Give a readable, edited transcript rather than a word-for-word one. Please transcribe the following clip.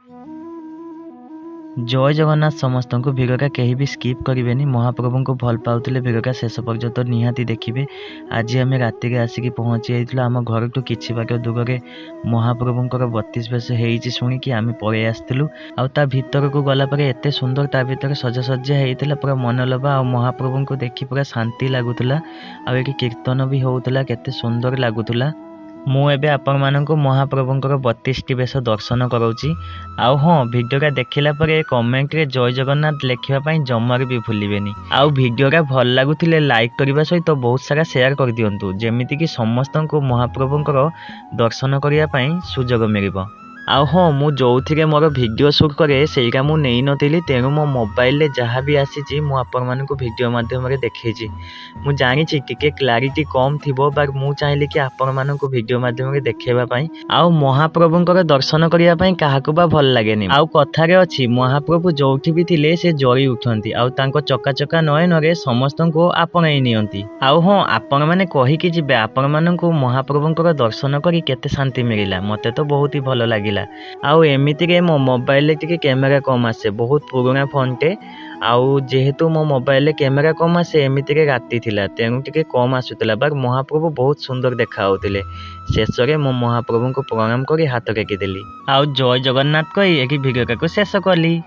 जय जगन्नाथ समस्त को भिडटा कहीं भी स्किप करेंगे। महाप्रभु को भल पाते भिडटा शेष पर्यंत निहाती देखिए। आज आम राति आसिक पहुँची जाइल आम घर टू कि बाट दूर में महाप्रभुंर 32 बेश हो शुणिकी आम पलि आसलु। आर को गलापर एत सुंदर ता भर सजासज्जा होता पूरा मनलोभा। आ महाप्रभु को देखी पूरा शांति लगुला। आगे कीर्तन भी होता केते सुंदर लगुला। मु एबे आपण मानक महाप्रभुंर 32 बेश दर्शन कराऊँगी। आउ हाँ भिडियोटा देखला परे कमेंट रे जय जगन्नाथ लिखापी जमार भी भूलें। आउ भिडियोटा भल लगुले लाइक करने सहित बहुत सारा शेयर कर दिंतु जमीती कि समस्त को महाप्रभुंर दर्शन करने सुजोग मिल। आउ हाँ मु जो मोर वीडियो शूट करे सेटा मु नहीं नथिली तेणु मो मोबाइल जहाँ भी आसी मुझे वीडियो माध्यम देखी। मु जानी टिके क्लारिटी कम थी बट मु चाहिए कि आपण मानक वीडियो माध्यम देखेवाई। आउ महाप्रभुंर दर्शन करने क्या बा भल लगे। आउ कथार अच्छी महाप्रभु जो भी थिले से जरी उठती आउ चका चका नयन समस्त को आपणाई नियंती। आउ हाँ आपण मैंने कहीकि जी आपण मानक महाप्रभुंर दर्शन करी केते शांति मिला। मते तो बहुत ही भल लगे। आउ एमितिके मो मोबाइल टिके कैमेरा कम आसे बहुत पुराना फोनटे। आउ जेहेतु मो मोबाइल कैमेरा कम आसे एमितिके राति थिला तेणु टिके कम आसुतला बट महाप्रभु बहुत सुंदर देखा होतिले। शेष में मो महाप्रभु को प्रणाम करी हाथ टेकी देली। आउ जय जगन्नाथ कही एक भिडियो को शेष कली।